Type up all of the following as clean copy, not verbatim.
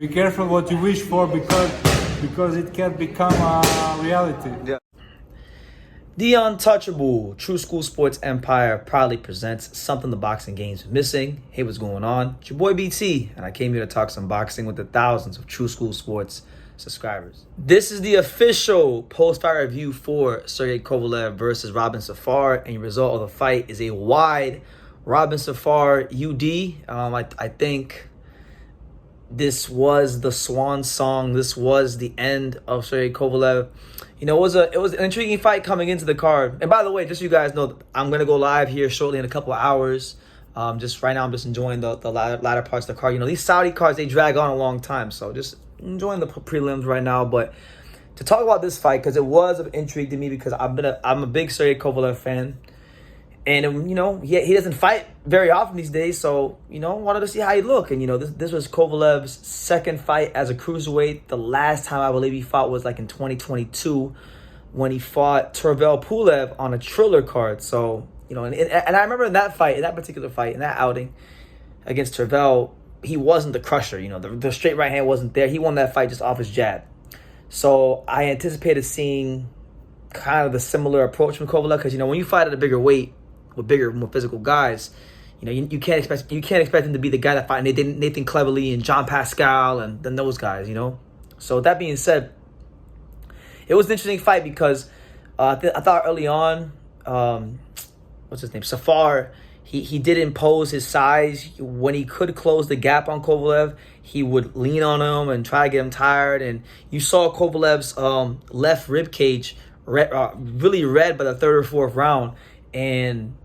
Be careful what you wish for because it can become a reality. Yeah. The untouchable True School Sports Empire proudly presents something the boxing game's missing. Hey, what's going on? It's your boy BT, and I came here to talk some boxing with the thousands of True School Sports subscribers. This is the official post-fight review for Sergey Kovalev versus Robin Safar, and the result of the fight is a wide Robin Safar UD. I think this was the swan song. This was the end of Sergey Kovalev. You know, it was an intriguing fight coming into the card. And by the way, just so you guys know, I'm gonna go live here shortly in a couple of hours. Just right now, I'm just enjoying the latter parts of the card. You know, these Saudi cards, they drag on a long time, so just enjoying the prelims right now. But to talk about this fight, because it was of intrigue to me, because I'm a big Sergey Kovalev fan. And, you know, he doesn't fight very often these days, so, you know, wanted to see how he looked. And, you know, this was Kovalev's second fight as a cruiserweight. The last time I believe he fought was like in 2022 when he fought Tervel Pulev on a Triller card. So, you know, and I remember in that fight, in that particular fight, in that outing against Tervel, he wasn't the Krusher. You know, the straight right hand wasn't there. He won that fight just off his jab. So I anticipated seeing kind of the similar approach from Kovalev, because, you know, when you fight at a bigger weight, with bigger, more physical guys, you know, you can't expect him to be the guy that fought Nathan Cleverly and John Pascal and then those guys, you know. So with that being said, it was an interesting fight because I thought early on, what's his name, Safar, he did impose his size. When he could close the gap on Kovalev, he would lean on him and try to get him tired. And you saw Kovalev's left rib cage really red by the third or fourth round. And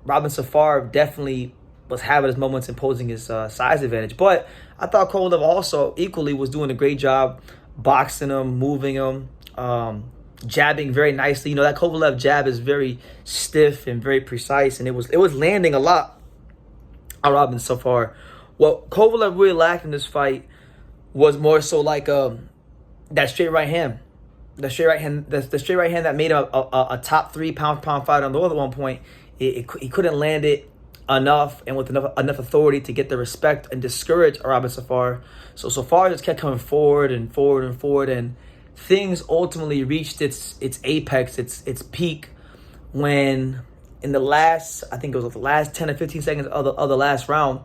Robin Safar definitely was having his moments imposing his size advantage. But I thought Kovalev also equally was doing a great job boxing him, moving him, jabbing very nicely. You know, that Kovalev jab is very stiff and very precise, and it was landing a lot on Robin Safar. What Kovalev really lacked in this fight was more so like that straight right hand. The straight right hand that made him a top 3 pound-for-pound fighter on the other one point. He couldn't land it enough and with enough authority to get the respect and discourage Robin Safar. So Safar just kept coming forward and forward and forward, and things ultimately reached its apex, its peak, when in the last, I think it was the last 10 or 15 seconds of the last round,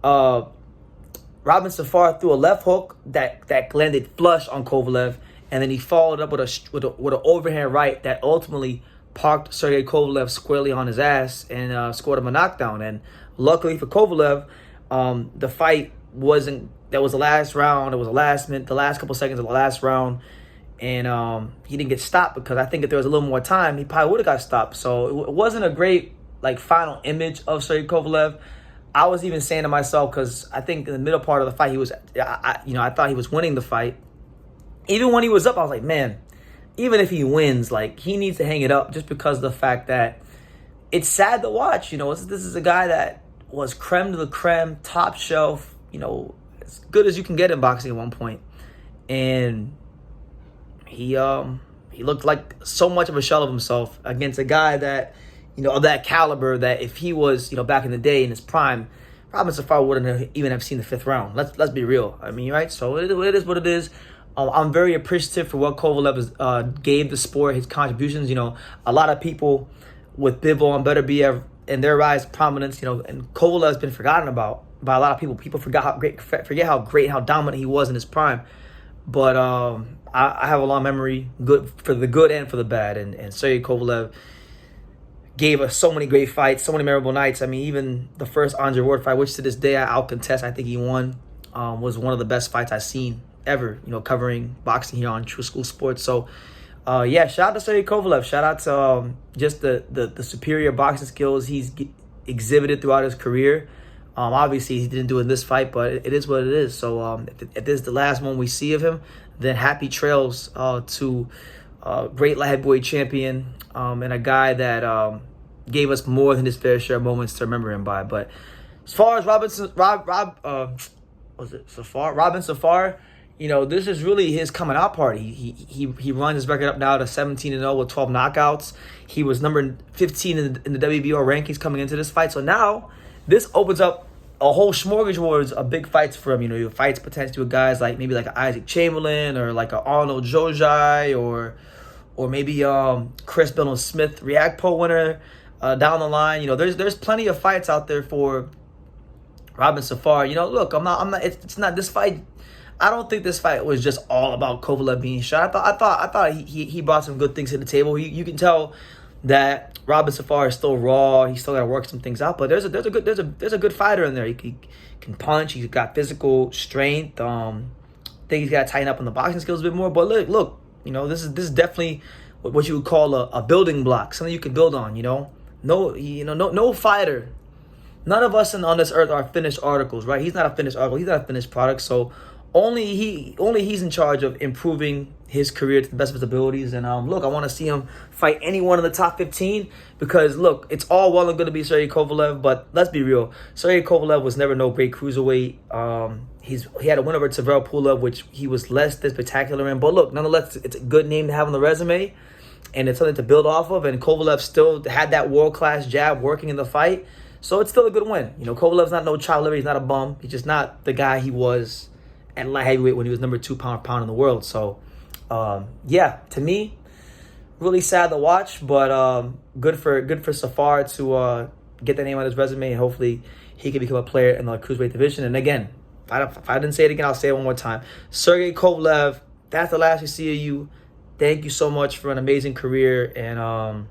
Robin Safar threw a left hook that landed flush on Kovalev. And then he followed up with an overhand right that ultimately parked Sergey Kovalev squarely on his ass and scored him a knockdown. And luckily for Kovalev, the fight wasn't. That was the last round. It was the last minute, the last couple seconds of the last round, and he didn't get stopped, because I think if there was a little more time, he probably would have got stopped. So it wasn't a great final image of Sergey Kovalev. I was even saying to myself, because I think in the middle part of the fight he was, I thought he was winning the fight. Even when he was up, I was like, man, even if he wins, he needs to hang it up, just because of the fact that it's sad to watch. You know, this is a guy that was creme de la creme, top shelf, you know, as good as you can get in boxing at one point. And he looked like so much of a shell of himself against a guy that, you know, of that caliber, that if he was, you know, back in the day in his prime, Robin Safar wouldn't even have seen the 5th round. Let's be real. I mean, right? So it is what it is. I'm very appreciative for what Kovalev gave the sport, his contributions. You know, a lot of people with Bivol and Better be in their rise prominence, you know, and Kovalev's been forgotten about by a lot of people. People forget how great, how dominant he was in his prime. But I have a long memory, good for the good and for the bad. And Sergey Kovalev gave us so many great fights, so many memorable nights. I mean, even the first Andre Ward fight, which to this day I'll contest, I think he won, was one of the best fights I've seen ever, you know, covering boxing here on True School Sports. So yeah, shout out to Sergey Kovalev. Shout out to just the superior boxing skills he's exhibited throughout his career. Obviously he didn't do it in this fight, but it is what it is. So if this is the last one we see of him, then happy trails to great light heavyweight champion, and a guy that gave us more than his fair share of moments to remember him by. But as far as Robin Safar, you know, this is really his coming out party. He runs his record up now to 17-0 with 12 knockouts. He was number 15 in the WBO rankings coming into this fight. So now this opens up a whole smorgasbord of big fights for him. You know, he fights potentially with guys like maybe like Isaac Chamberlain or like a Arnold Jojai or maybe Chris Billon-Smith React Pro winner down the line. You know, there's plenty of fights out there for Robin Safar. You know, look, I'm not. It's not this fight. I don't think this fight was just all about Kovalev being shot. I thought he brought some good things to the table. You can tell that Robin Safar is still raw. He still got to work some things out. But there's a good fighter in there. He can punch. He's got physical strength. I think he's got to tighten up on the boxing skills a bit more. But look, you know, this is definitely what you would call a building block, something you can build on. You know, no fighter. None of us on this earth are finished articles, right? He's not a finished article. He's not a finished product. So only he's in charge of improving his career to the best of his abilities. And look, I want to see him fight anyone in the top 15 because look, it's all well and good to be Sergey Kovalev, but let's be real. Sergey Kovalev was never no great cruiserweight. He had a win over Tavera Pulev, which he was less than spectacular in. But look, nonetheless, it's a good name to have on the resume, and it's something to build off of. And Kovalev still had that world-class jab working in the fight, so it's still a good win. You know, Kovalev's not no child liver. He's not a bum. He's just not the guy he was at light heavyweight when he was number 2 pound in the world. So, yeah, to me, really sad to watch, but good for Safar to get that name on his resume, and hopefully he can become a player in the cruiserweight division. And again, if I didn't say it again, I'll say it one more time. Sergey Kovalev, that's the last we see of you. Thank you so much for an amazing career, and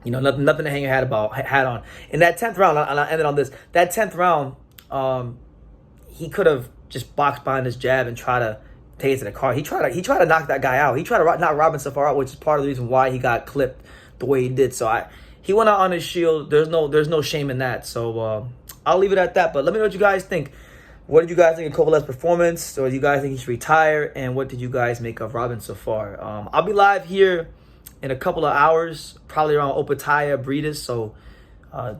you know, nothing to hang your hat on. In that 10th round, and I'll end it on this. That 10th round, he could have just boxed behind his jab and try to take it to the car. He tried to knock that guy out. He tried to knock Robin Safar out, which is part of the reason why he got clipped the way he did. So he went out on his shield. There's no shame in that. So I'll leave it at that. But let me know what you guys think. What did you guys think of Kovalev's performance? Or do you guys think he should retire? And what did you guys make of Robin Safar? I'll be live here in a couple of hours, probably around Opataya, Breedis. So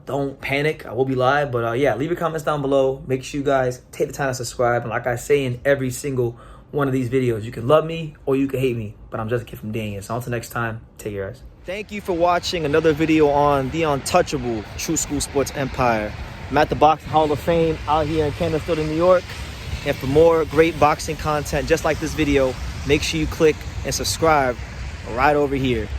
don't panic. I will be live. But yeah, leave your comments down below. Make sure you guys take the time to subscribe. And like I say in every single one of these videos, you can love me or you can hate me. But I'm just a kid from Daniel. So until next time, take care, guys. Thank you for watching another video on the untouchable True School Sports Empire. I'm at the Boxing Hall of Fame out here in Canastota, New York. And for more great boxing content just like this video, make sure you click and subscribe right over here.